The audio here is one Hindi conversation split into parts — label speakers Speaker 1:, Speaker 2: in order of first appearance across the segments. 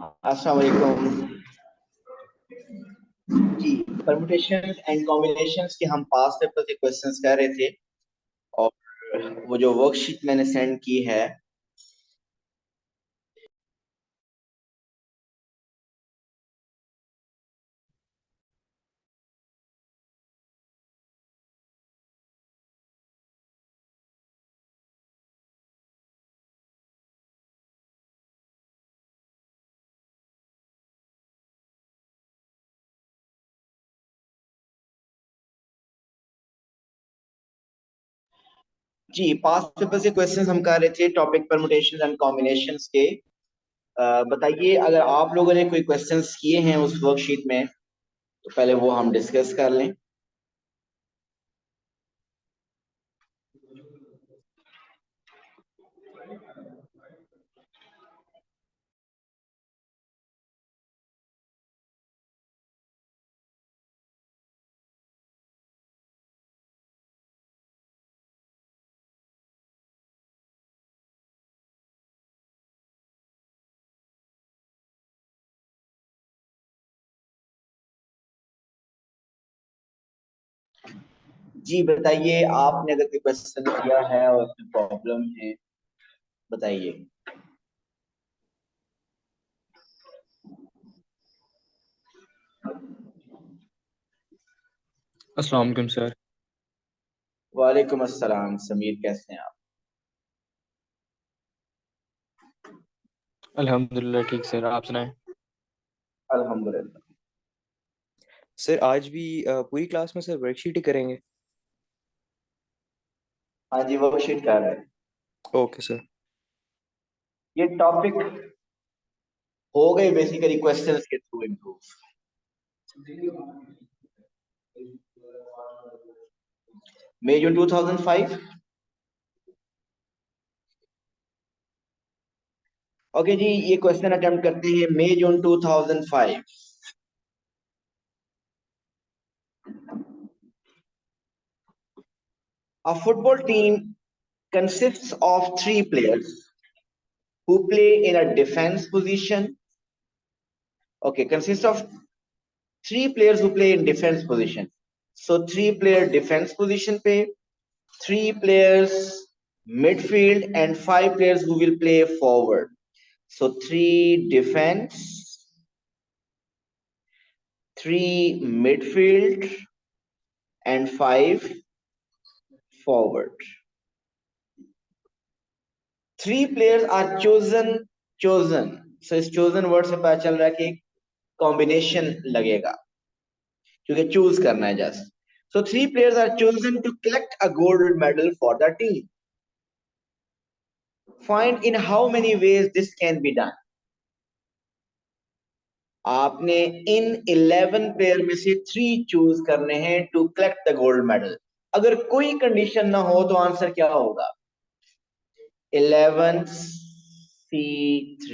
Speaker 1: अस्सलाम वालेकुम जी। परमुटेशन एंड कॉम्बिनेशंस के हम पास पेपर के क्वेश्चंस कर रहे थे और वो जो वर्कशीट मैंने सेंड की है जी, पास पेपर के क्वेश्चंस हम कर रहे थे टॉपिक परमुटेशन एंड कॉम्बिनेशंस के। बताइए अगर आप लोगों ने कोई क्वेश्चंस किए हैं उस वर्कशीट में तो पहले वो हम डिस्कस कर लें। जी बताइए, आपने अगर कोई क्वेश्चन किया है और उसमें प्रॉब्लम है बताइए।
Speaker 2: अस्सलाम वालेकुम सर।
Speaker 1: वालेकुम अस्सलाम समीर, कैसे हैं आप?
Speaker 2: अल्हम्दुलिल्लाह ठीक सर, आप सुनाएं।
Speaker 1: अल्हम्दुलिल्लाह।
Speaker 2: सर आज भी पूरी क्लास में सर वर्कशीट ही करेंगे।
Speaker 1: हाँ जी, वर्कशीट कर रहे हैं।
Speaker 2: Okay sir.
Speaker 1: ये टॉपिक हो गए बेसिकली क्वेश्चंस के थ्रू इम्प्रूव। मई जून 2005। ओके जी, ये क्वेश्चन अटेम्प्ट करते हैं मई जून 2005। A football team consists of three players who play in a defense position. Okay, consists of three players who play in defense position. So three-player defense position पे, three players midfield and five players who will play forward. So three defense, three midfield and five forward. Three players are chosen. So इस chosen word से पता चल रहा है कि कॉम्बिनेशन लगेगा क्योंकि चूज करना है just. So three players are chosen to collect a gold medal for the team. Find in how many ways this can be done. आपने इन 11 प्लेयर में से 3 चूज करने हैं to collect the gold medal. अगर कोई कंडीशन ना हो तो आंसर क्या होगा? 11C3।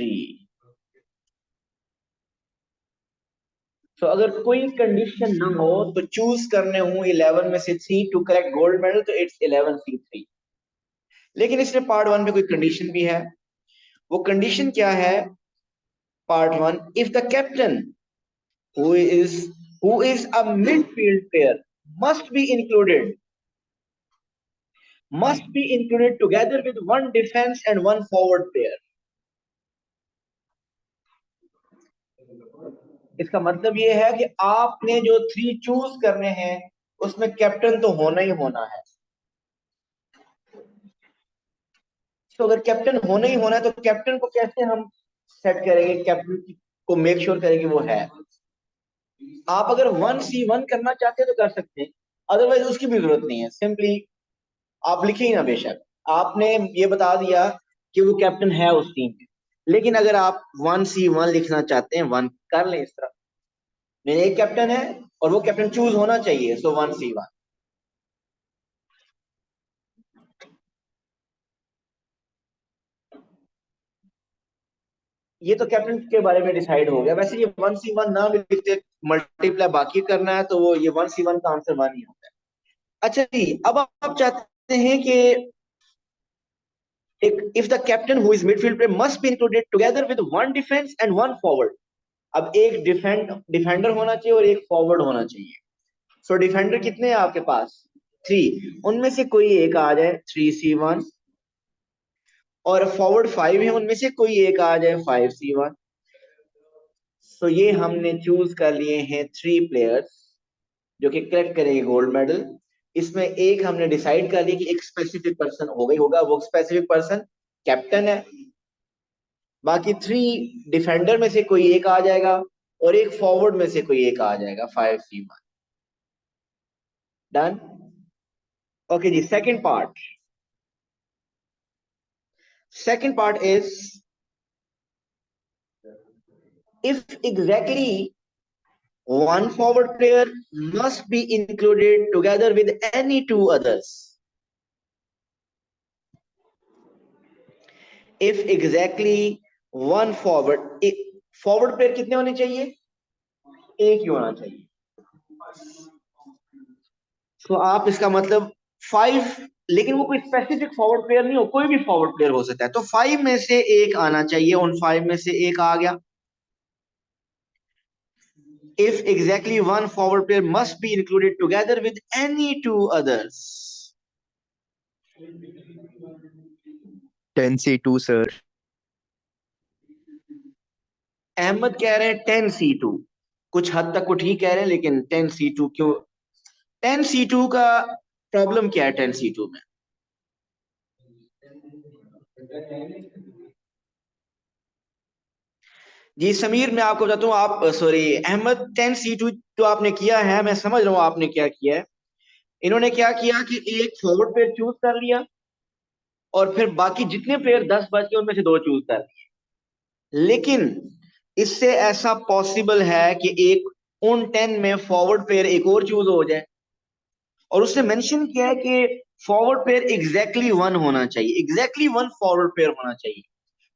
Speaker 1: तो अगर कोई कंडीशन ना हो तो चूज करने हूं 11 में से 3 टू कलेक्ट गोल्ड मेडल, तो इट्स 11C3। लेकिन इसमें पार्ट 1 में कोई कंडीशन भी है। वो कंडीशन क्या है? Part 1, if the captain who is who is a midfield player must be included must be included together with one defense and one forward player। इसका मतलब ये है कि आपने जो 3 चूज करने हैं उसमें कैप्टन तो होना ही होना है। तो अगर कैप्टन होना ही होना है तो कैप्टन को कैसे हम सेट करेंगे? कैप्टन को मेक श्योर करेंगे वो है। आप अगर 1C1 करना चाहते हैं तो कर सकते हैं, अदरवाइज उसकी भी जरूरत नहीं है। सिंपली आप लिखे ही ना, बेशक आपने ये बता दिया कि वो कैप्टन है उस टीम में, लेकिन अगर आप 1C1 लिखना चाहते हैं, 1 कर लें इस तरह। मेरे एक कैप्टन है और वो कैप्टन चूज होना चाहिए, सो 1C1। ये तो कैप्टन के बारे में डिसाइड हो गया। वैसे ये 1C1 ना भी लिखते, मल्टीप्लाई बाकी करना है तो वो ये 1C1 का आंसर 1 ही होता है। अच्छा जी, अब आप चाहते हैं कि if the captain who is midfield player must be included together with one defense and one forward. अब एक डिफेंडर होना चाहिए और एक फॉरवर्ड होना चाहिए. सो डिफेंडर कितने हैं आपके पास? 3. उनमें से कोई एक आ जाए 3C1, और फॉरवर्ड 5 है, उनमें से कोई एक आ जाए 5C1. सो ये हमने चूज कर लिए हैं 3 प्लेयर्स जो कि कलेक्ट करेंगे गोल्ड मेडल. इसमें एक हमने डिसाइड कर लिया कि एक स्पेसिफिक पर्सन होगा, वो स्पेसिफिक पर्सन कैप्टन है. बाकी 3 डिफेंडर में से कोई एक आ जाएगा और एक फॉरवर्ड में से कोई एक आ जाएगा 5C1. डन. ओके जी. Second part is if exactly one forward player must be included together with any two others. If exactly one forward player कितने होने चाहिए? एक ही होना चाहिए. तो आप इसका मतलब 5, लेकिन वो कोई स्पेसिफिक फॉरवर्ड प्लेयर नहीं हो, कोई भी फॉरवर्ड प्लेयर हो सकता है. तो 5 में से एक आना चाहिए. उन 5 में से एक आ गया. If exactly one forward player must be included together with any two others.
Speaker 2: 10C2 sir.
Speaker 1: Ahmed कह रहे हैं 10C2. कुछ हद तक वो ठीक कह रहे हैं, लेकिन 10C2 क्यों? 10C2 का प्रॉब्लम क्या है 10C2 में? जी समीर, मैं आपको बताता हूँ. आप सॉरी अहमद, 10C2 जो आपने किया है, मैं समझ रहा हूँ आपने क्या किया है. इन्होंने क्या किया कि एक फॉरवर्ड प्लेयर चूज कर लिया और फिर बाकी जितने प्लेयर 10 बच गए उनमें से 2 चूज कर लिए. लेकिन इससे ऐसा पॉसिबल है कि एक उन 10 में फॉरवर्ड प्लेयर एक और चूज हो जाए. और उसने मेंशन किया है कि फॉरवर्ड प्लेयर एग्जैक्टली 1 होना चाहिए, एग्जैक्टली 1 फॉरवर्ड प्लेयर होना चाहिए.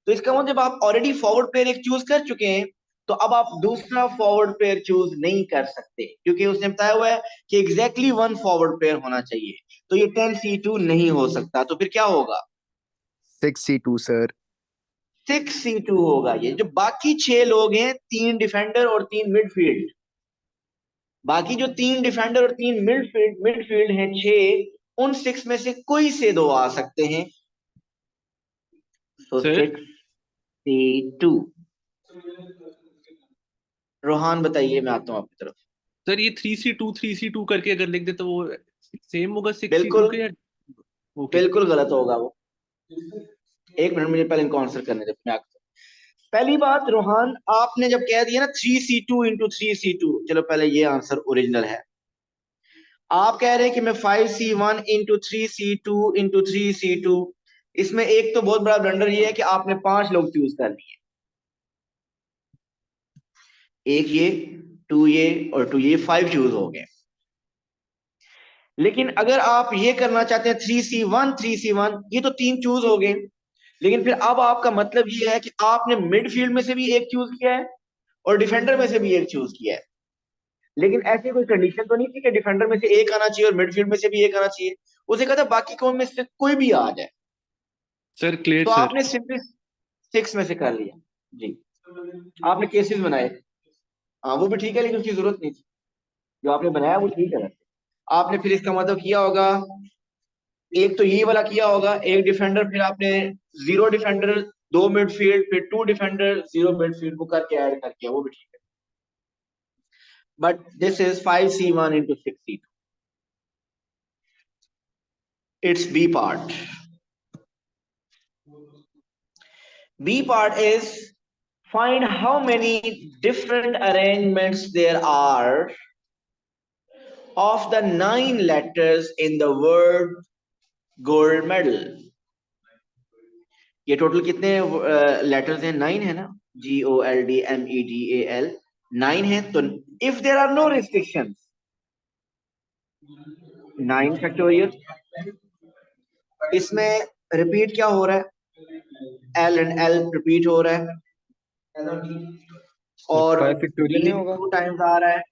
Speaker 1: तो इसका मतलब आप ऑलरेडी फॉरवर्ड प्लेयर एक चूज कर चुके हैं, तो अब आप दूसरा फॉरवर्ड प्लेयर चूज नहीं कर सकते, क्योंकि उसने बताया हुआ है कि एग्जैक्टली 1 फॉरवर्ड प्लेयर होना चाहिए. तो ये 10C2 नहीं हो सकता. तो फिर क्या होगा?
Speaker 2: 6C2 sir.
Speaker 1: 6C2 होगा. ये जो बाकी 6 लोग हैं, 3 डिफेंडर और 3 मिडफील्ड, बाकी जो 3 डिफेंडर और 3 मिडफील्ड हैं 6, उन 6 में से कोई से 2 आ सकते हैं. तो
Speaker 3: सर
Speaker 1: 6C2. रोहान बताइए, मैं आता हूँ आपकी तरफ.
Speaker 3: सर ये 3C2 करके अगर लिख दे तो वो सेम होगा 6C2
Speaker 1: बिल्कुल
Speaker 3: के या? ओके.
Speaker 1: बिल्कुल गलत होगा वो. एक मिनट, मुझे पहले इनको आंसर करने दे. पहली बात रोहान, आपने जब कह दिया ना 3C2 इंटू 3C2, चलो पहले ये आंसर ओरिजिनल है. आप कह रहे हैं कि मैं 5C1 into 3C2 into 3C2. इसमें एक तो बहुत बड़ा ब्लंडर ये है कि आपने 5 लोग चूज कर लिए. एक ये, 2 ये और 2 ये, 5 चूज हो गए. लेकिन अगर आप ये करना चाहते हैं 3C1 ये तो 3 चूज हो गए. लेकिन फिर अब आपका मतलब ये है कि आपने मिडफील्ड में से भी एक चूज किया है और डिफेंडर में से भी एक चूज किया है. लेकिन ऐसी कोई कंडीशन तो नहीं थी कि डिफेंडर में से एक आना चाहिए और मिडफील्ड में से भी एक आना चाहिए. उसे कहा था बाकी कौन में से कोई भी आ जाए.
Speaker 3: सर क्लियर
Speaker 1: तो
Speaker 3: सर.
Speaker 1: आपने सिंपली 6 में से कर लिया. जी, आपने केसेस बनाए. हाँ वो भी ठीक है, लेकिन उसकी जरूरत नहीं थी. जो आपने बनाया वो ठीक है. आपने फिर इसका मतलब किया होगा, एक तो ये वाला किया होगा, एक डिफेंडर, फिर आपने 0 डिफेंडर, 2 मिडफील्ड, फिर 2 डिफेंडर, 0 मिडफील्ड, वो करके ऐड करके, वो भी ठीक है. But this is 5C1 into 6C2. It's B part. B part is find how many different arrangements there are of the 9 letters in the word gold medal. ये टोटल कितने लेटर्स हैं? 9 है ना. GOLDMEDAL 9 है. तो if there are no restriction, 9 factorial. इसमें रिपीट क्या हो रहा है? L एंड L रिपीट हो रहा है और
Speaker 2: 5 फैक्टोरियल
Speaker 1: D
Speaker 2: नहीं होगा?
Speaker 1: 2 टाइम्स आ रहा है.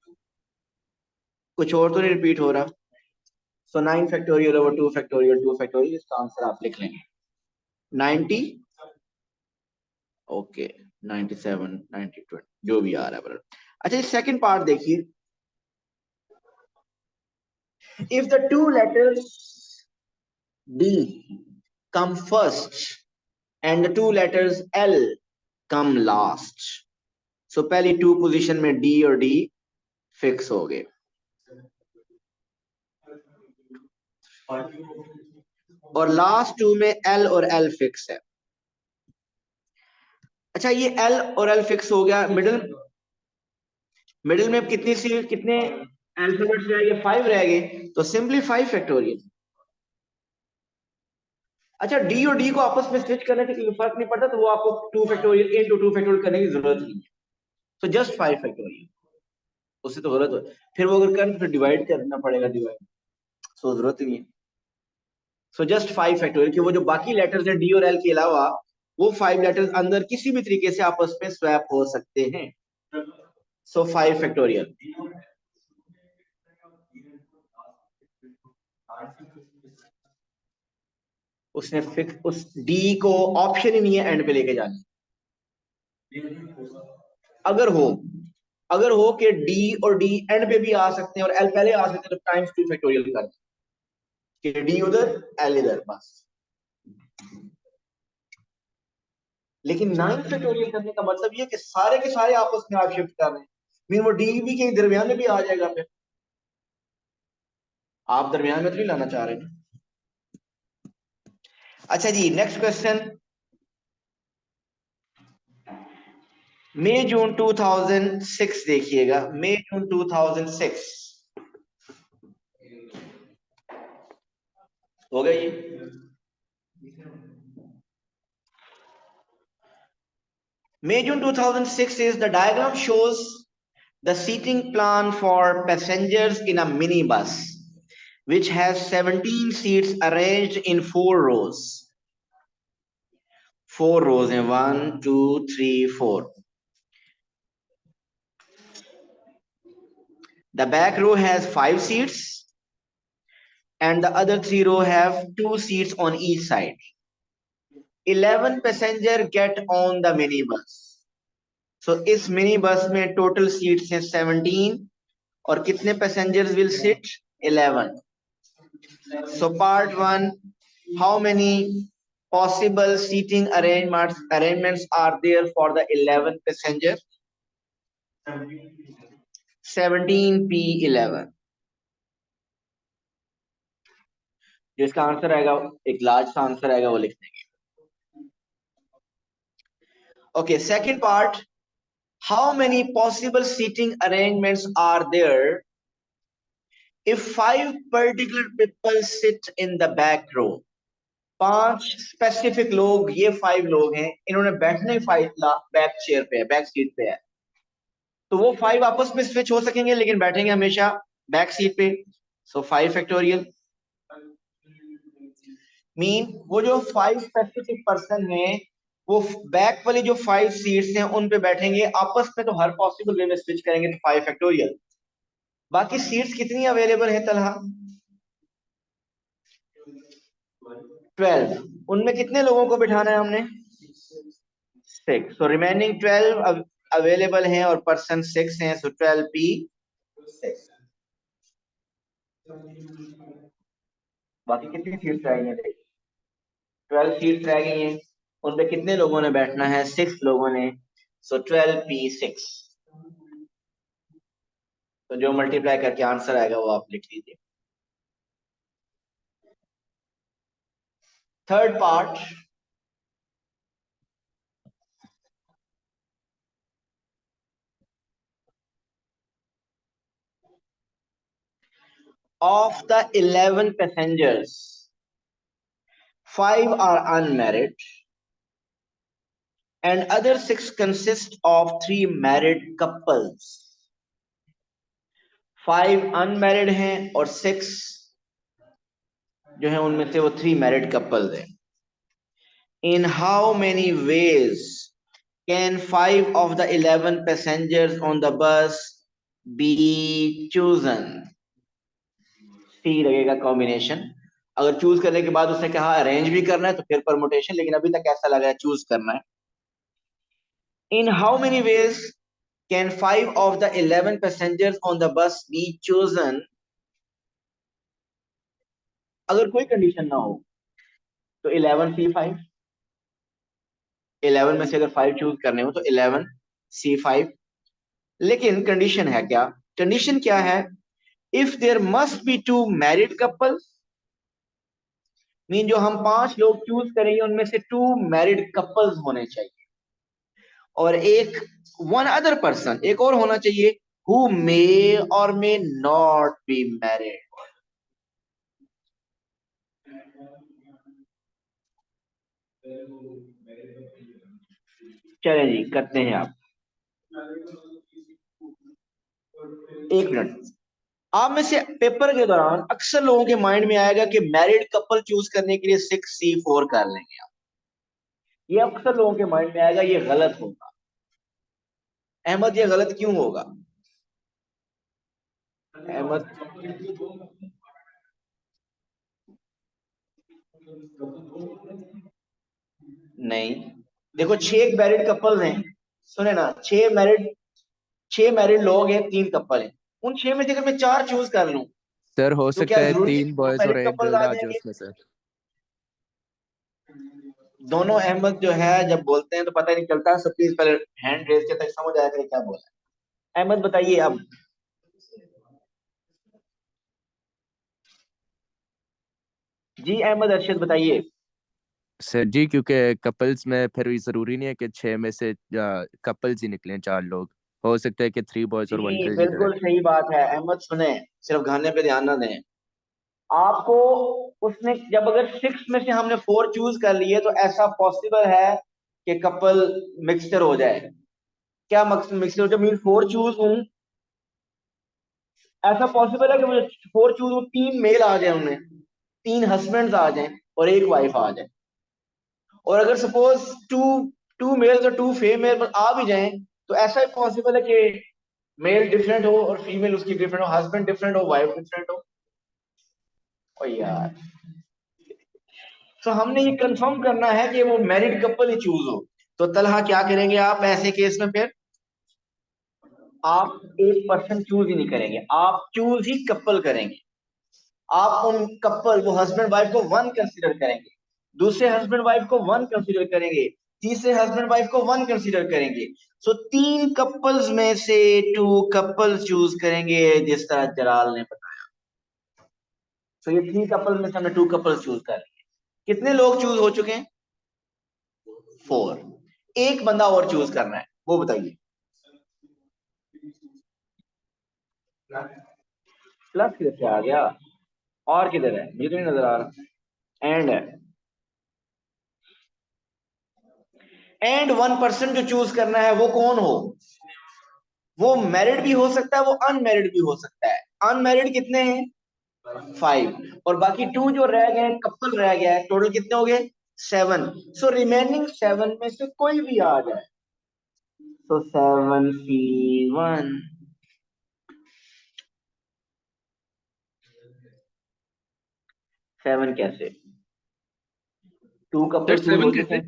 Speaker 1: कुछ और तो नहीं रिपीट हो रहा. सो 9 फैक्टोरियल ओवर 2 फैक्टोरियल 2 फैक्टोरियल. इसका आंसर आप लिख लेंगे. 90, ओके 97, 90, 20 जो भी आ रहा है बराबर। अच्छा इस सेकंड पार्ट देखिए, if the two letters D come first and the two letters L come last, so पहली टू पोजीशन में D और D फिक्स हो गए और लास्ट टू में L और L फिक्स है। अच्छा ये L और L फिक्स हो गया, मिडिल में कितने अल्फाबेट्स रह गए, 5 रह गए, तो सिंपली 5 फैक्टोरियल। अच्छा डी और डी को आपस में स्विच करने से कोई फर्क नहीं पड़ता, तो वो आपको 2 फैक्टोरियल इनटू 2 फैक्टोरियल करने की जरूरत नहीं है, तो जस्ट 5 फैक्टोरियल, उससे तो गलत हो, फिर वो अगर करें तो डिवाइड करना पड़ेगा, डिवाइड सो जरूरत नहीं है। सो जस्ट 5 फैक्टोरियल कि वो जो बाकी लेटर्स हैं डी और एल के अलावा वो 5 लेटर्स अंदर किसी भी तरीके से आपस में स्वैप हो सकते हैं, सो 5 फैक्टोरियल। उसने फिक्स उस डी को ऑप्शन ही नहीं है एंड पे लेके जाने, अगर हो कि डी और डी एंड पे भी आ सकते हैं और एल पहले आ सकते हैं, तो टाइम्स 2 फैक्टोरियल कर कि डी उधर एल इधर बस। लेकिन 9 फैक्टोरियल करने का मतलब ये कि सारे के सारे आपस में आप शिफ्ट कर रहे हैं, मीन वो डी भी के दरमियान में भी आ जाएगा, फिर आप दरमियान में तो नहीं लाना चाह रहे। अच्छा जी नेक्स्ट क्वेश्चन, मई जून 2006 देखिएगा, मई जून 2006 हो गया ये। May June 2006 is the diagram shows the seating plan for passengers in a minibus which has 17 seats arranged in 4 rows. 4 rows हैं, 1 2 3 4. The back row has 5 seats and the other 3 row have 2 seats on each side. 11 passenger get on the minibus. So इस मिनी बस में टोटल सीट्स हैं 17 और कितने passengers will sit, 11. So part 1, how many possible seating arrangements are there for the 11 passengers? 17p11, जिसका आंसर आएगा एक लार्ज सा आंसर आएगा वो लिख देंगे। Okay second part, how many possible seating arrangements are there if 5 particular people sit in the back row? 5 specific लोग, ये 5 लोग हैं, इन्होंने बैठने 5 बैक चेयर पे है, बैक सीट पे है, तो वो 5 आपस में स्विच हो सकेंगे लेकिन बैठेंगे हमेशा बैक सीट पे, सो 5 फैक्टोरियल। मीन वो जो 5 स्पेसिफिक पर्सन है वो बैक वाली जो 5 सीट्स हैं उन पे बैठेंगे आपस में, तो हर पॉसिबल वे में स्विच करेंगे, तो 5 फैक्टोरियल। बाकी सीट्स कितनी अवेलेबल है तलहा? 12, उनमें कितने लोगों को बिठाना है हमने? 6, सो रिमेनिंग 12 अवेलेबल हैं और पर्सन 6 हैं, सो 12p6। बाकी कितनी सीट्स रह गई हैं? 12 सीट्स रह गई हैं, उनपे कितने लोगों ने बैठना है? 6 लोगों ने, सो 12p6। तो जो मल्टीप्लाई करके आंसर आएगा वो आप लिख लीजिए। Third part, of the 11 passengers, 5 are unmarried and other 6 consist of 3 married couples. 5 unmarried हैं और 6 जो है उनमें से वो 3 मैरिड कपल्स हैं। In how many ways can 5 of the 11 passengers on the bus be chosen? C लगेगा कॉम्बिनेशन, अगर चूज करने के बाद उसने कहा अरेंज भी करना है तो फिर परमुटेशन, लेकिन अभी तक ऐसा लगा है चूज करना है। इन how many ways can 5 of the 11 passengers on the bus be chosen? अगर कोई कंडीशन ना हो तो 11C5, 11 में से अगर 5 चूज करने हो तो 11C5। लेकिन कंडीशन है क्या? कंडीशन क्या है? If there must be 2 married couples, mean जो हम 5 लोग चूज करेंगे उनमें से 2 मैरिड कपल्स होने चाहिए, और एक वन अदर पर्सन, एक और होना चाहिए, हु मे और मे नॉट बी मैरिड। चले जी, करते हैं आप। एक मिनट। आप में से पेपर के दौरान अक्सर लोगों के माइंड में आएगा कि मैरिड कपल चूज करने के लिए 6C4 कर लेंगे आप। ये अक्सर लोगों के माइंड में आएगा, ये गलत होगा। अहमद, ये गलत क्यों होगा? अहमद, नहीं। देखो, 6 मैरिड कपल्स हैं, सुने ना, 6 मैरिड लोग हैं, 3 कपल हैं। उन 6 में से अगर मैं 4 चूज कर लूं
Speaker 2: सर हो
Speaker 1: तो
Speaker 2: सकता
Speaker 1: क्या
Speaker 2: है
Speaker 1: जरूरी है
Speaker 2: 3
Speaker 1: कि 2
Speaker 2: बॉयज और
Speaker 1: मैरिड
Speaker 2: एक
Speaker 1: कपल्स
Speaker 2: गर्ल
Speaker 1: आ
Speaker 2: आ जाए
Speaker 1: जाएंगे?
Speaker 2: उसमें सर।
Speaker 1: दोनों अहमद जो है जब बोलते हैं तो पता ही नहीं चलता। सब प्लीज पहले हैंड रेज के तक समझ आया कि क्या बोला है। अहमद बताइए अब। जी अहमद, अरशद बताइए।
Speaker 2: सर जी क्योंकि कपल्स में फिर भी जरूरी नहीं है कि 6 में से कपल्स ही निकलें, 4 लोग। हो सकता है कि 3 बॉयज और 1
Speaker 1: जी
Speaker 2: गर्ल निकले।
Speaker 1: बिल्कुल सही बात है अहमद। सुने, सिर्फ गाने पे ध्यान ना दें। आपको उसने जब अगर 6 में से हमने 4 चूज कर लिए तो ऐसा पॉसिबल है कि कपल मिक्सचर हो जाए। क्या मकसद मिक्सचर हो जाए? मीन 4 चूज हूं, ऐसा पॉसिबल है कि मुझे 4 चूज हूं, 3 मेल आ जाए, उनमें 3 हस्बैंड्स आ जाएं और एक वाइफ आ जाए। और अगर सपोज टू टू मेल्स और 2 फीमेल आ भी जाएं तो ऐसा ही पॉसिबल है कि मेल डिफरेंट हो और फीमेल उसकी डिफरेंट हो, हस्बैंड डिफरेंट हो, वाइफ डिफरेंट हो। ओ यार, तो हमने ये कंफर्म करना है कि वो मैरिड कपल ही चूज हो। तो तलहा क्या करेंगे आप ऐसे केस में? फिर आप एक पर्सन चूज ही नहीं करेंगे, आप चूज ही कपल करेंगे। आप उन कपल, वो हस्बैंड वाइफ को 1 कंसीडर करेंगे, दूसरे हस्बैंड वाइफ को 1 कंसीडर करेंगे, तीसरे हस्बैंड वाइफ को 1 कंसीडर करेंगे। सो 3 कपल्स में से 2 कपल्स चूज करेंगे, जिस तरह जलाल ने बताया। तो ये 3 कपल्स में से हमने 2 कपल्स चूज कर लिए। कितने लोग चूज हो चुके हैं? 4। एक बंदा और चूज करना है, वो बताइए। प्लस किधर से आ गया? और किधर है? मुझे तो नहीं नजर आ रहा। एंड है। एंड 1 पर्सन जो चूज करना है वो कौन हो? वो मैरिड भी हो सकता है, वो अनमैरिड भी हो सकता है। अनमैरिड कितने हैं? 5। और बाकी 2 जो रह गए, कपल रह गया है, टोटल कितने हो गए? 7। सो रिमेनिंग 7 में से कोई भी आ जाए तो 7C1। 7 कैसे? 2
Speaker 3: सर
Speaker 1: कपल चूज हो
Speaker 3: 7
Speaker 1: चुके
Speaker 3: कैसे?
Speaker 1: हैं,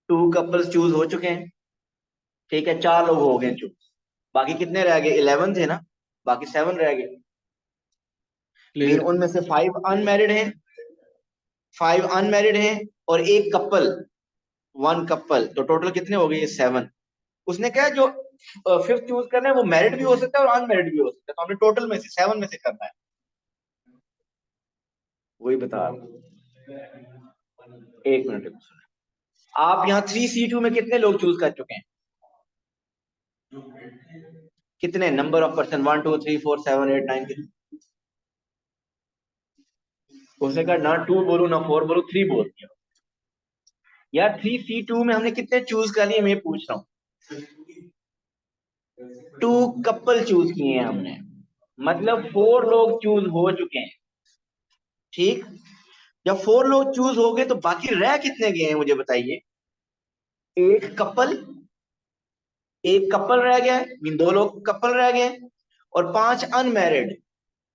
Speaker 1: 2 कपल्स चूज हो चुके हैं। ठीक है, 4 लोग हो गए चूज। बाकी कितने रह गए? 11 थे ना, बाकी 7 रह गए। Mean
Speaker 3: clear.
Speaker 1: उनमें से 5 अनमैरिड हैं और एक कपल, 1 कपल, तो टोटल कितने हो गए? 7। उसने कहा जो 5th चूज करना है वो मैरिड भी हो सकता है और अनमैरिड भी हो सकता है, तो हमने टोटल में से 7 में से करना है। वही बता रहा हूं। एक मिनट रुको, सुनो। आप यहाँ 3C2 में कितने लोग चूज कर चुके हैं? कितने नंबर ऑफ पर्सन? 1 2 3 4 7 8 9 कितने? उसने कहा ना 2 बोलो ना 4 बोलो, 3 बोल दिया। यार 3C2 में हमने कितने चूज कर लिए, मैं पूछ रहा हूँ। 2 कपल चूज किए हैं हमने, मतलब 4 लोग चूज हो चुके हैं। ठीक। जब 4 लोग चूज हो गए तो बाकी रह कितने गए हैं मुझे बताइए? एक कपल, एक कपल रह गया है, मीन 2 लोग कपल रह गए, और 5 अनमैरिड।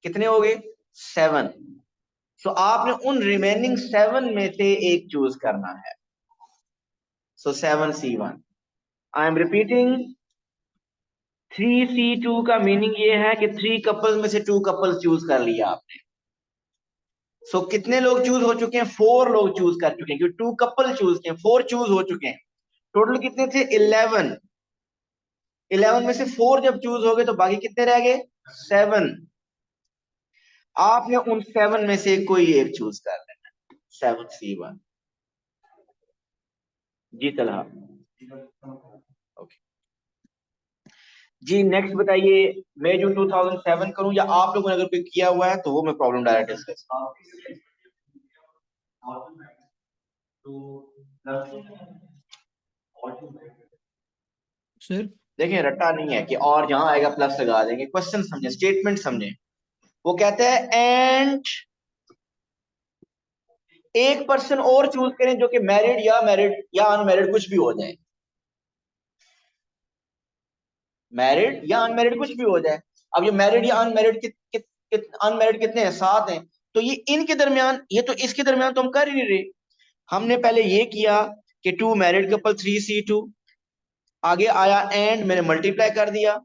Speaker 1: कितने हो गए? 7। सो आपने उन रिमेनिंग 7 में से एक चूज करना है। सो 7C1, I am repeating, 3C2 का मीनिंग ये है कि 3 कपल्स में से 2 कपल्स चूज कर लिया आपने। सो कितने लोग चूज हो चुके हैं? 4 लोग चूज कर चुके हैं, क्योंकि 2 कपल चूज किए, 4 चूज हो चुके हैं। टोटल कितने थे? 11। 11 में से 4 जब चूज हो गए तो बाकी कितने रह गए? 7। आपने उन 7 में से कोई एक चूज कर लेना है। 7C1। जी तलहा। ओके जी, नेक्स्ट बताइए। मैं जो 2007 करूं या आप लोगों ने अगर कोई किया हुआ है तो वो मैं प्रॉब्लम डायरेक्ट डिस्कस।
Speaker 4: सर
Speaker 1: देखिए रट्टा नहीं है कि और जहां आएगा प्लस लगा देंगे। क्वेश्चन समझे, स्टेटमेंट समझे। वो कहते हैं एंड एक पर्सन और चूज करें जो कि मैरिड या अनमैरिड कुछ भी हो जाए। मैरिड या अनमैरिड कुछ भी हो जाए। अब ये मैरिड या अनमैरिड अनमैरिड कितने हैं? 7 हैं। तो ये इनके दरमियान, ये तो इसके दरमियान तो हम कर ही नहीं रहे। हमने पहले ये किया कि 2 मैरिड कपल 3C2, आगे आया एंड, मैंने मल्टीप्लाई कर दिया,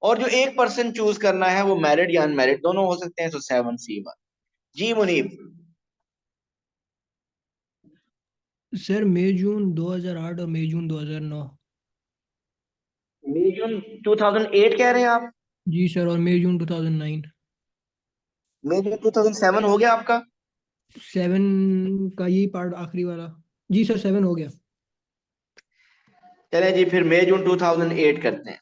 Speaker 1: और जो एक पर्सन चूज करना है वो मैरिड या अनमैरिड दोनों हो सकते हैं। तो 7C1। जी मुनीब।
Speaker 4: सर मई जून 2008 और मई जून 2009।
Speaker 1: मई जून 2008 कह रहे हैं आप?
Speaker 4: जी सर, और मई जून 2009।
Speaker 1: मई जून 2007 हो गया आपका?
Speaker 4: 7 का यही पार्ट आखिरी वाला। जी सर 7 हो गया।
Speaker 1: चले जी, फिर मई जून 2008 करते हैं।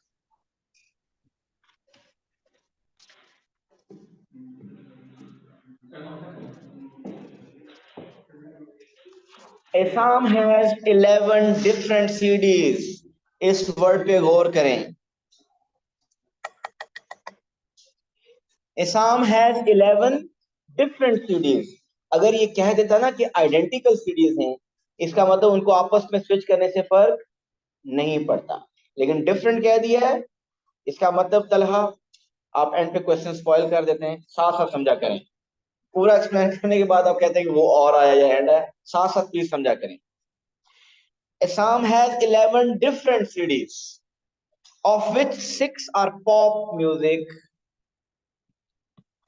Speaker 1: Assam has 11 different CDs। इस वर्ड पे गौर करें। Assam has 11 different CDs। अगर ये कह देता ना कि आइडेंटिकल सीडीज हैं, इसका मतलब उनको आपस में स्विच करने से फर्क नहीं पड़ता, लेकिन डिफरेंट कह दिया है, इसका मतलब तलहा आप एंड पे क्वेश्चन स्पॉइल कर देते हैं। साथ साथ समझा करें। पूरा एक्सप्लेन करने के बाद आप कहते हैं कि वो और आया या एंड है। साथ साथ प्लीज समझा करें। Assam has 11 different CDs, of which 6 are pop music,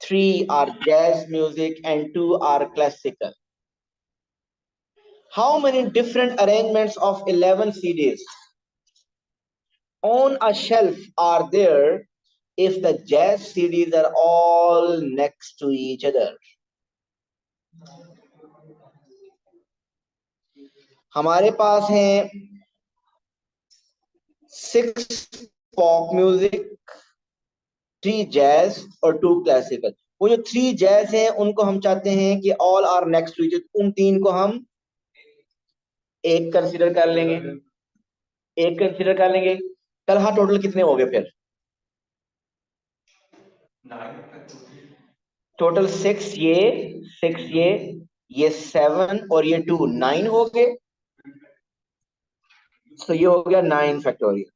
Speaker 1: 3 are jazz music, and 2 are classical. How many different arrangements of 11 CDs on a shelf are there if the jazz CDs are all next to each other? हमारे पास हैं 6 पॉप म्यूजिक, 3 जैज और 2 क्लासिकल। वो जो 3 जैज हैं उनको हम चाहते हैं कि all are next to each other, उन 3 को हम एक कंसीडर कर लेंगे। एक कंसीडर कर लेंगे। कल हाँ, टोटल कितने हो गए फिर? टोटल 6 ये 7 और ये 2, 9 हो गए। तो ये हो गया 9 फैक्टोरियल।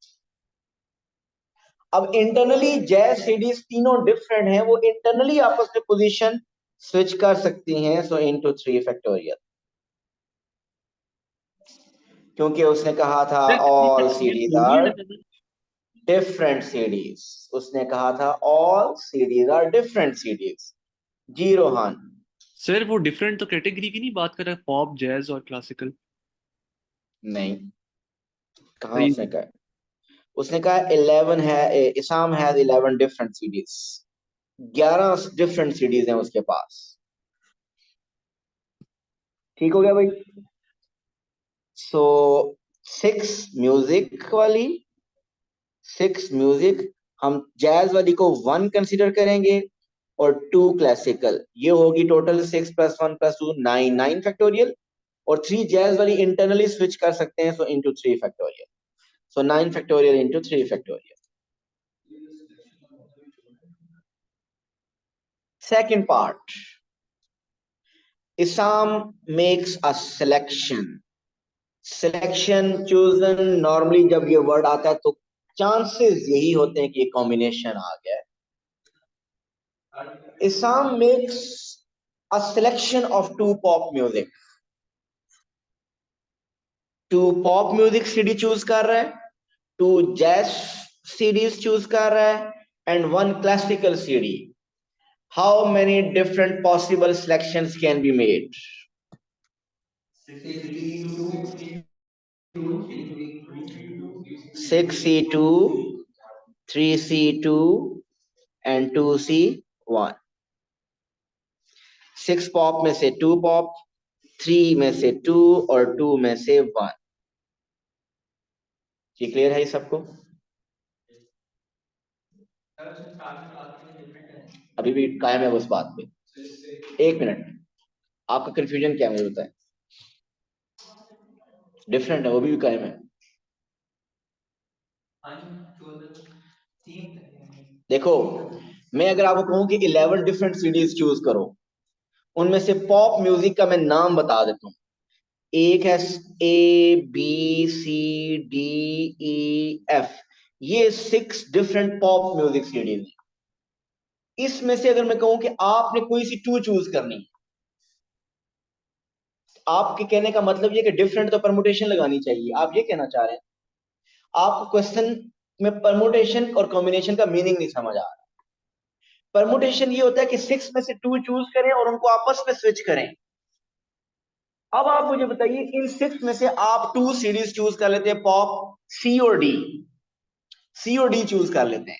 Speaker 1: अब इंटरनली जैज सीडीज तीनों डिफरेंट हैं, वो इंटरनली आपस में पोजीशन स्विच कर सकती हैं। सो इनटू 3 फैक्टोरियल, क्योंकि उसने कहा था all CDs are different CDs. उसने कहा था all CDs are different CDs. जी रोहान।
Speaker 3: सर वो डिफरेंट तो कैटेगरी की नहीं बात कर रहा है, पॉप जैज और क्लासिकल।
Speaker 1: नहीं, कहा उसने कहा? उसने कहा 11 है, Isam has 11 different CDs. 11 different CDs हैं उसके पास। ठीक हो गया भाई? सो 6 म्यूजिक वाली, 6 म्यूजिक, हम जैज वाली को 1 कंसीडर करेंगे और 2 क्लासिकल। ये होगी टोटल 6 + 1 + 2 9, 9 फैक्टोरियल। और 3 जैज वाली इंटरनली स्विच कर सकते हैं, सो into 3 factorial. So 9 factorial into 3 factorial. Second part, Isam makes a selection। Selection, chosen, normally जब ये वर्ड आता है तो चांसेस यही होते हैं कि ये कॉम्बिनेशन आ गया है। Isam makes a selection of two pop music. Two pop music CD choose कर रहा है, टू जैज सीडीज चूज कर रहा है, and one classical CD. How many different possible selections can be made? 6C2, 3C2 and 2C1. 6 pop में से 2 पॉप, 3 में से 2 और 2 में से 1. ये क्लियर है सबको? अभी भी कायम है उस बात पे? 1 मिनट, आपका कंफ्यूजन क्या है मुझे बताएं. डिफरेंट है, वो भी कायम है. देखो, मैं अगर आपको कहूं कि 11 डिफरेंट सीडीज चूज करो, उनमें से पॉप म्यूजिक का मैं नाम बता देता हूं. एक है ABCDEF, ये 6 डिफरेंट पॉप म्यूजिक सीडीज हैं. इसमें से अगर मैं कहूं कि आपने कोई सी 2 चूज करनी है, आपके कहने का मतलब ये कि डिफरेंट तो परमुटेशन लगानी चाहिए, आप ये कहना चाह रहे हैं. आपको क्वेश्चन में परमुटेशन और कॉम्बिनेशन का मीनिंग नहीं समझ आ रहा. परमुटेशन ये होता है कि 6 में से 2 चूज करें और उनको आपस में स्विच करें. अब आप मुझे बताइए, इन 6 में से आप 2 सीरीज चूज कर लेते हैं, पॉप सी और डी. सी और डी चूज कर लेते हैं.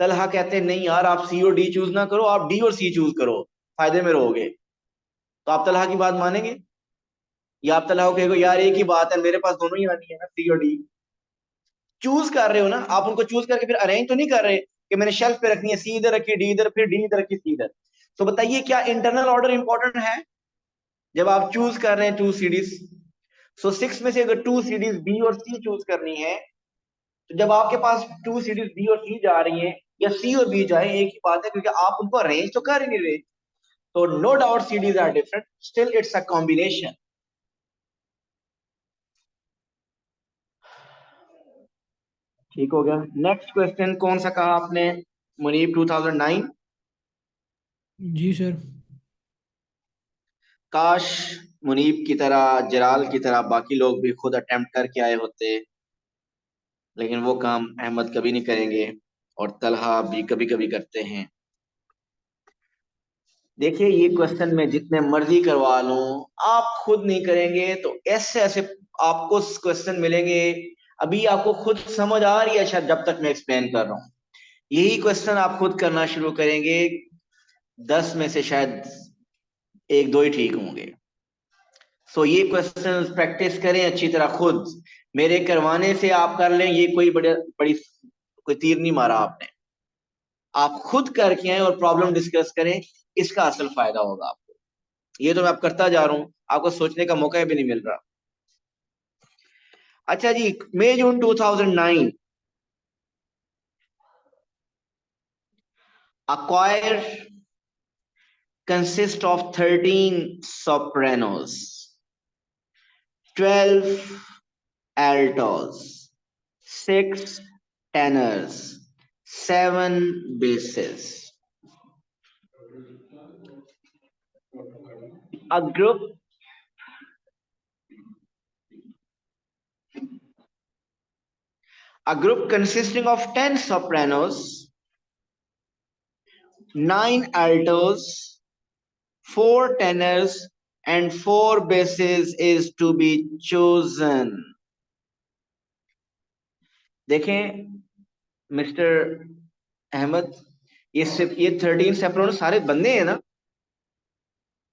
Speaker 1: तलहा कहते हैं नहीं यार, आप सी और डी चूज ना करो, आप डी और सी चूज करो, फायदे में रहोगे. तो आप तलहा की बात मानेंगे या आप तलहा को कहेंगे यार एक ही बात है, मेरे पास दोनों ही आनी है ना, सी और डी. चूज कर रहे हो ना आप, उनको चूज करके फिर अरेंज तो नहीं कर रहे कि मैंने शेल्फ पे रखनी है, सी इधर रखी, डी इधर, फिर डी इधर रखी, सी इधर. तो बताइए क्या इंटरनल ऑर्डर इंपॉर्टेंट है जब आप चूज कर रहे हैं 2 सीरीज? सो 6 में से अगर 2 सीरीज बी और सी चूज करनी है, तो जब आपके पास 2 सीरीज बी और सी जा रही हैं या सी और बी जाए, एक ही बात है, क्योंकि आप उनको अरेंज तो कर ही नहीं रहे. तो no doubt series are different, still it's a combination. ठीक हो गया. नेक्स्ट क्वेश्चन कौन सा कहा आपने मुनीब? 2009.
Speaker 4: जी सर.
Speaker 1: काश मुनीब की तरह, जलाल की तरह बाकी लोग भी खुद अटेम्प्ट करके आए होते, लेकिन वो काम अहमद कभी नहीं करेंगे और तलहा भी कभी कभी करते हैं. देखिए ये क्वेश्चन में जितने मर्जी करवा लूं, आप खुद नहीं करेंगे तो ऐसे ऐसे आपको क्वेश्चन मिलेंगे. अभी आपको खुद समझ आ रही है शायद जब तक मैं एक्सप्लेन कर रहा हूं. यही क्वेश्चन आप खुद करना शुरू करेंगे, 10 में से शायद 1-2 ही ठीक होंगे. सो ये क्वेश्चन प्रैक्टिस करें अच्छी तरह खुद. मेरे करवाने से आप कर लें, ये कोई बड़ी कोई तीर नहीं मारा आपने. आप खुद करके आए और प्रॉब्लम डिस्कस करें, इसका असल फायदा होगा आपको. ये तो मैं अब करता जा रहा हूं, आपको सोचने का मौका भी नहीं मिल रहा. अच्छा जी, मई जून 2009. A choir consists of 13 sopranos, 12 altos, 6 tenors, 7 basses. A group consisting of 10 sopranos, 9 altos, 4 tenors and 4 basses is to be chosen. देखें मिस्टर अहमद, ये 13 सेपरोन सारे बंदे हैं ना,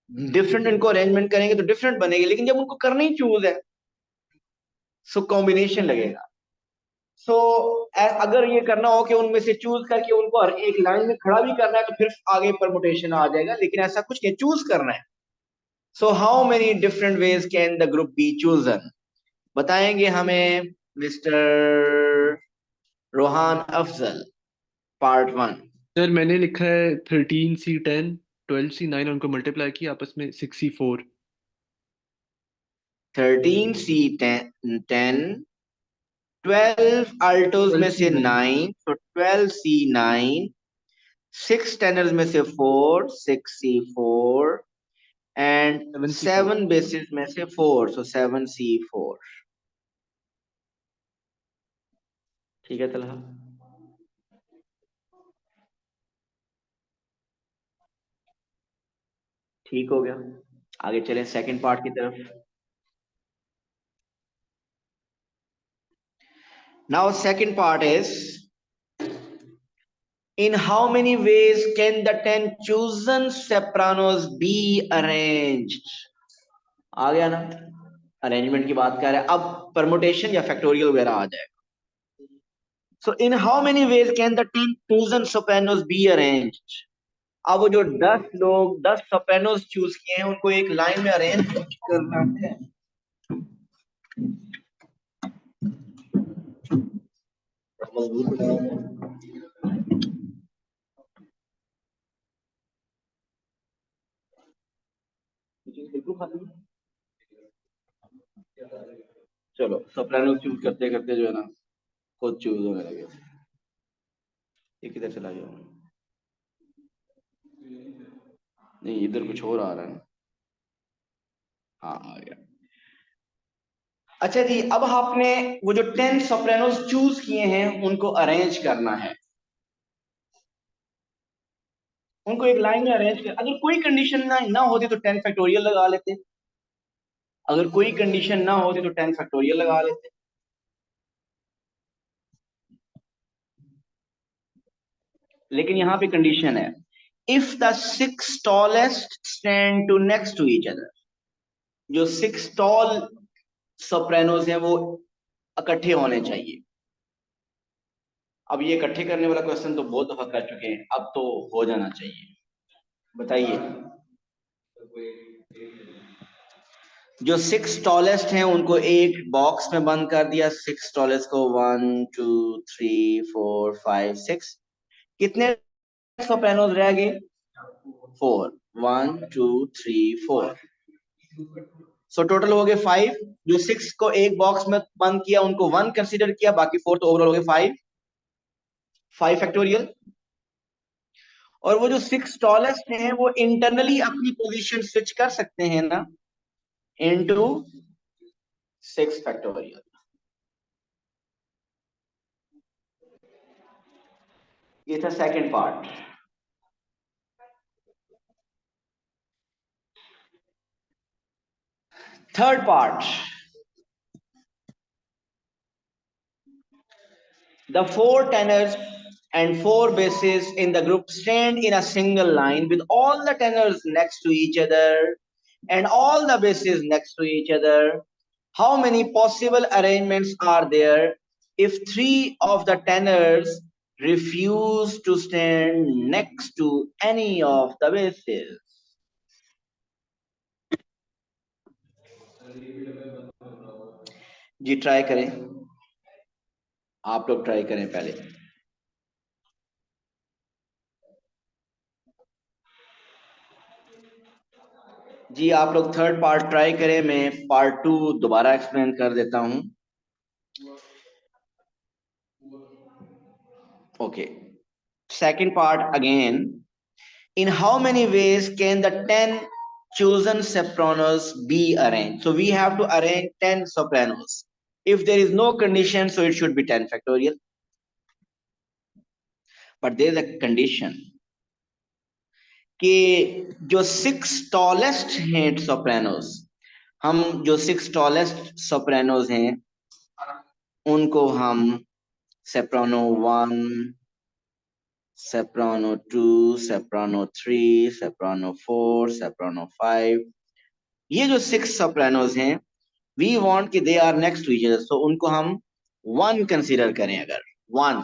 Speaker 1: डिफरेंट इनको अरेंजमेंट करेंगे तो डिफरेंट बनेंगे, लेकिन जब उनको करना ही चूज है सो कॉम्बिनेशन लगेगा. सो अगर ये करना हो कि उनमें से चूज करके उनको हर एक लाइन में खड़ा भी करना है तो फिर आगे परमुटेशन आ जाएगा, लेकिन ऐसा कुछ नहीं, चूज करना है. So how many different ways can the group be chosen? बताएंगे हमें mister Rohan Afzal. Part 1.
Speaker 3: Sir मैंने लिखा है 13C10, 12C9, उनको मल्टीप्लाई किया आपस में 6C4.
Speaker 1: 13C10, 12 अल्टोज में से 9, तो 12C9, 6 टेनर्स में से 4, 6C4, एंड
Speaker 3: 7C4.
Speaker 1: 7 बेसिस में से 4, सो 7C4। ठीक है तलहा, ठीक हो गया। आगे चलें सेकंड पार्ट की तरफ। Now second part is, in how many ways can the 10 chosen sopranos be arranged? आ गया ना, अरेंजमेंट की बात कर रहे हैं। अब परमुटेशन या फैक्टोरियल वगैरह आ जाएगा। So in how many ways can the 10 chosen sopranos be arranged? अब वो जो 10 लोग 10 सोप्रानोस चूज किए हैं उनको एक लाइन में अरेंज करना है। मजबूत चलो सोप्रानो चूज करते करते जो है ना खुद चूज होने लगे। ये किधर चला गया? नहीं, इधर कुछ और आ रहा है। हाँ आ गया। अच्छा जी, अब आपने वो जो 10 सोप्रानोस चूज किए हैं उनको अरेंज करना है। उनको एक लाइन में अरेंज कर, अगर कोई कंडीशन ना होती तो 10 फैक्टोरियल लगा लेते। अगर कोई कंडीशन ना होती तो 10 फैक्टोरियल लगा लेते। लेकिन यहां पे कंडीशन है, if the 6 tallest stand to next to each other. जो 6 टॉल सोप्रानोस हैं वो इकट्ठे होने चाहिए। अब ये इकट्ठे करने वाला क्वेश्चन तो बहुत दफा कर चुके हैं, अब तो हो जाना चाहिए। बताइए, जो 6 टॉलेस्ट हैं उनको एक बॉक्स में बंद कर दिया। 6 टॉलेस्ट को 1 2 3 4 5 6, कितने सोप्रानोस रह गए? 4, 1 2 3 4। सो टोटल हो गए 5। जो 6 को एक बॉक्स में बंद किया उनको 1 कंसीडर किया, बाकी 4 तो ओवरऑल हो गए 5 फैक्टोरियल। और वो जो 6 टॉलेस्ट हैं वो इंटरनली अपनी पोजीशन स्विच कर सकते हैं ना, इनटू 6 फैक्टोरियल। ये था second part. Third part, the 4 tenors and 4 basses in the group stand in a single line with all the tenors next to each other and all the basses next to each other. How many possible arrangements are there if 3 of the tenors refuse to stand next to any of the basses? जी ट्राई करें, आप लोग ट्राई करें पहले। जी आप लोग थर्ड पार्ट ट्राई करें, मैं पार्ट 2 दोबारा एक्सप्लेन कर देता हूं। Okay, second part again, in how many ways can the 10 chosen sopranos be arranged? So we have to arrange 10 sopranos. If there is no condition, so it should be 10 factorial. But there is a condition कि जो 6 टॉलेस्ट हैं सोप्रानोस, हम जो 6 टॉलेस्ट सोप्रानोस हैं उनको हम Soprano 1, soprano 2, soprano 3, soprano 4, soprano 5, ये जो 6 sopranos हैं, we want कि they are next to each other, so उनको हम 1 कंसीडर करें। अगर 1,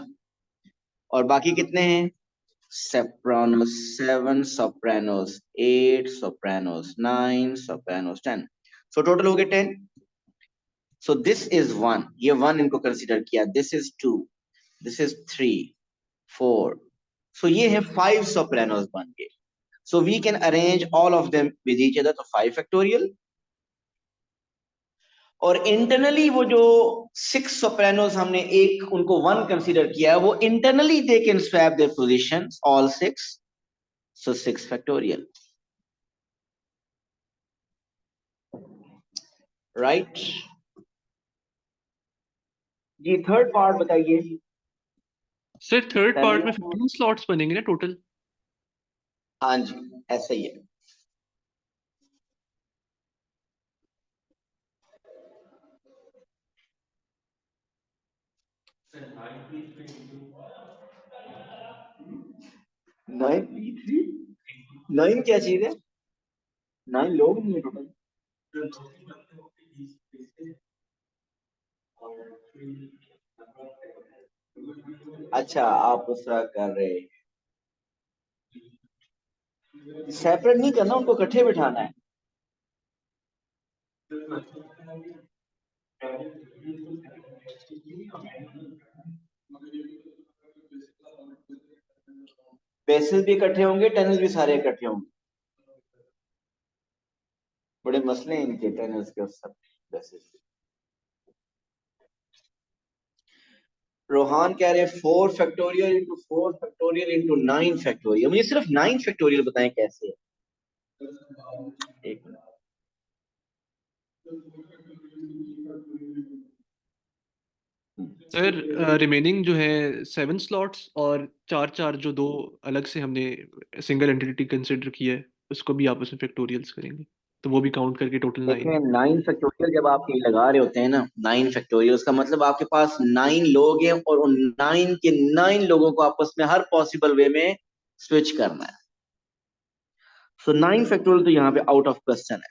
Speaker 1: और बाकी कितने हैं? sopranos 7, sopranos 8, sopranos 9, sopranos 10, so total हो गए 10। so this is 1, ये 1 इनको कंसीडर किया, this is 2, this is 3, 4, so ये है 5 sopranos बन गए। so we can arrange all of them with each other, तो 5 factorial। और इंटरनली वो जो 6 sopranos हमने एक उनको 1 कंसीडर किया है, वो internally they can swap their positions all 6, so 6 factorial। Right जी। थर्ड पार्ट बताइए।
Speaker 3: सर थर्ड पार्ट में
Speaker 1: Tenant-
Speaker 3: 15 स्लॉट्स बनेंगे ना टोटल?
Speaker 1: हाँ जी, ऐसा ही है। नाइन पी थ्री, नाइन क्या चीज है? नाइन लोग नहीं है टोटल। अच्छा, आप उस तरह कर रहे हैं, सेपरेट नहीं करना, उनको इकट्ठे बिठाना है। बेसिस भी इकट्ठे होंगे, टेनर्स भी सारे इकट्ठे होंगे। बड़े मसले हैं इनके टेनर्स के, उस सब बेसिस। रोहान कह रहे 4 factorial into 4 factorial into 9 factorial. मुझे सिर्फ 9 फैक्टोरियल बताएं कैसे है। एक मिनट।
Speaker 3: सर रिमेनिंग जो है 7 स्लॉट्स और चार चार जो दो अलग से हमने सिंगल एंटिटी कंसिडर किया है उसको भी आपस में फैक्टोरियल्स करेंगे, तो वो भी काउंट करके टोटल 9।
Speaker 1: देखें, 9 फैक्टोरियल जब आप ये लगा रहे होते हैं ना, 9 फैक्टोरियल, उसका मतलब आपके पास 9 लोग हैं और उन 9 के 9 लोगों को आपस में हर पॉसिबल वे में स्विच करना है। सो 9 फैक्टोरियल तो यहाँ पे आउट ऑफ क्वेश्चन है।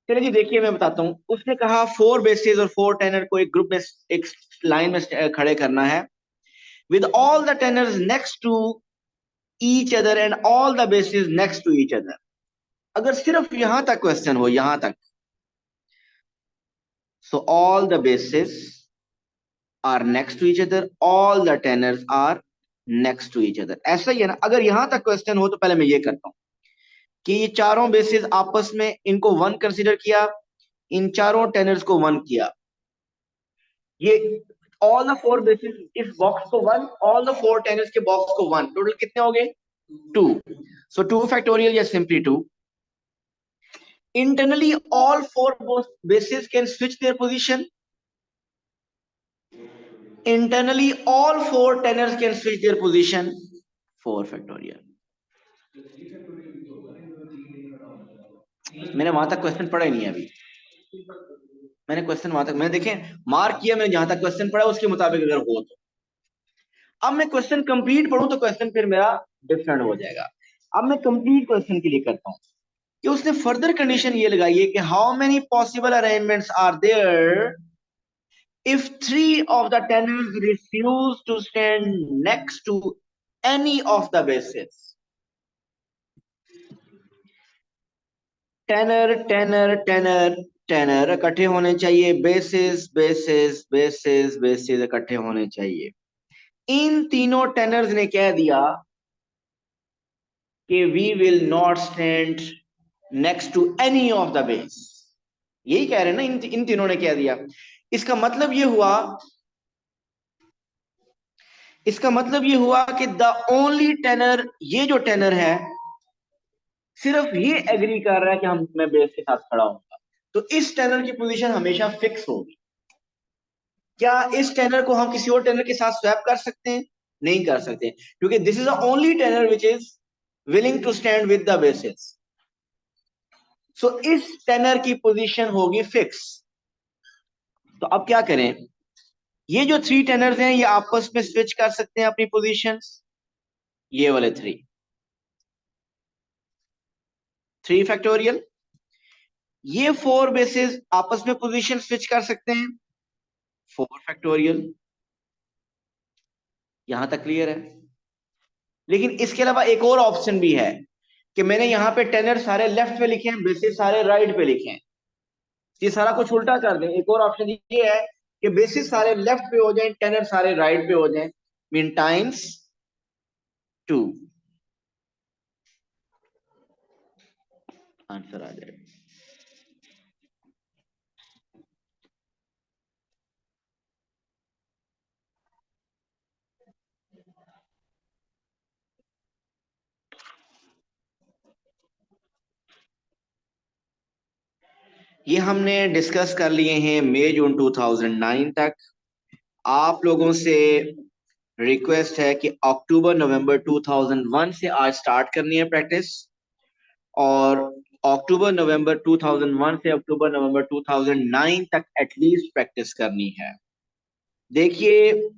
Speaker 1: चलिए जी, देखिए मैं बताता हूँ। उसने कहा 4 बेसिस और 4 टेनर को एक ग्रुप में, एक लाइन में खड़े करना है, with all the tenors next to each other and all the bases next to each other। अगर सिर्फ यहां तक क्वेश्चन हो, यहां तक, so all the bases are next to each other, all the tenors are next to each other, ऐसा ही है ना। अगर यहां तक क्वेश्चन हो तो पहले मैं ये करता हूं कि ये चारों बेसिस आपस में, इनको 1 कंसीडर किया, इन चारों टेनर्स को 1 किया। ये ऑल द 4 बेसिस इस बॉक्स को 1, ऑल द 4 टेनर्स के बॉक्स को 1, टोटल कितने हो गए? 2। सो 2 फैक्टोरियल या simply 2। Internally, all 4 bases can switch their position. Internally, all 4 tenors can switch their position. 4 factorial. मैंने वहां तक क्वेश्चन पढ़ा ही नहीं है अभी। मैंने क्वेश्चन वहां तक, मैंने देखें मार्क किया, मैंने जहां तक क्वेश्चन पढ़ा उसके मुताबिक अगर हो तो। अब मैं क्वेश्चन कंप्लीट पढ़ूं तो क्वेश्चन फिर मेरा डिफरेंट हो जाएगा। अब मैं कंप्लीट क्वेश्चन के लिए करता हूं कि उसने फर्दर कंडीशन ये लगाई है कि how many possible arrangements are there if 3 of the tenors refuse to stand next to any of the bases। Tenor tenor tenor tenor इकट्ठे होने चाहिए, बेसिस बेसिस बेसिस बेसिस इकट्ठे होने चाहिए। इन तीनों टेनर्स ने कह दिया कि we will not stand next to any of the base. यही कह रहे हैं ना, इन तीनों ने कह दिया। इसका मतलब ये हुआ, इसका मतलब ये हुआ कि द ओनली टेनर, ये जो टेनर है, सिर्फ ये एग्री कर रहा है कि हम, मैं बेस के साथ खड़ा हूंगा, तो इस टेनर की पोजीशन हमेशा फिक्स होगी। क्या इस टेनर को हम किसी और टेनर के साथ स्वैप कर सकते हैं? नहीं कर सकते, क्योंकि this is the only tenor which is willing to stand with the basis. So इस टेनर की पोजीशन होगी फिक्स। तो अब क्या करें? ये जो 3 टेनर्स हैं ये आपस में स्विच कर सकते हैं अपनी पोजीशंस। ये वाले 3 फैक्टोरियल। ये 4 बेसिस आपस में पोजीशन स्विच कर सकते हैं, 4 फैक्टोरियल। यहां तक क्लियर है? लेकिन इसके अलावा एक और ऑप्शन भी है कि मैंने यहां पे टेनर सारे लेफ्ट पे लिखे हैं, बेसिस सारे राइट पे लिखे हैं। ये सारा कुछ उल्टा कर दें। एक और ऑप्शन ये है कि बेसिस सारे लेफ्ट पे हो जाएं, टेनर सारे राइट पे हो जाएं, मीन टाइम्स 2, आंसर आ जाएगा। ये हमने डिस्कस कर लिए हैं मई जून 2009 तक। आप लोगों से रिक्वेस्ट है कि अक्टूबर नवंबर 2001 से आज स्टार्ट करनी है प्रैक्टिस, और अक्टूबर नवंबर 2001 से अक्टूबर नवंबर 2009 तक एटलीस्ट प्रैक्टिस करनी है। देखिए,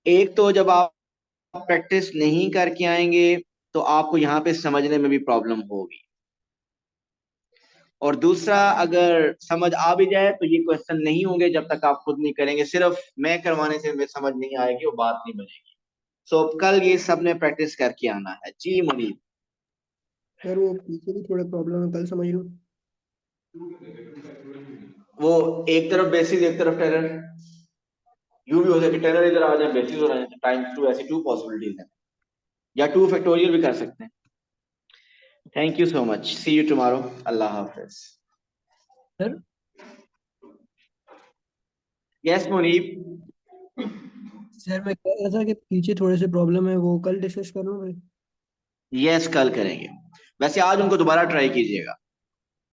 Speaker 1: एक तो जब आप प्रैक्टिस नहीं करके आएंगे तो आपको यहाँ पे समझने में भी प्रॉब्लम होगी, और दूसरा अगर समझ आ भी जाए तो ये क्वेश्चन नहीं होंगे जब तक आप खुद नहीं करेंगे। सिर्फ मैं करवाने से समझ नहीं आएगी, वो बात नहीं बनेगी। सो कल ये सब ने प्रैक्टिस करके आना है। जी मुनीब।
Speaker 4: सर वो पीछे भी थोड़े प्रॉब्लम है, कल समझ लो।
Speaker 1: वो एक तरफ बेसिस एक तरफ टेरर, यूं भी हो सके टेरर इधर आ जाए बेसिस हो जाए, टाइम्स टू, ऐसी टू पॉसिबिलिटीज हैं, या टू फैक्टोरियल भी कर सकते हैं। Thank you so much, see you tomorrow, अल्लाह हाफिज।
Speaker 4: Sir
Speaker 1: yes Munib.
Speaker 4: सर मैं कह रहा था कि पीछे थोड़े से प्रॉब्लम है, वो कल डिस्कस कर लूँ भाई।
Speaker 1: यस कल करेंगे। वैसे आज उनको दोबारा ट्राई कीजिएगा।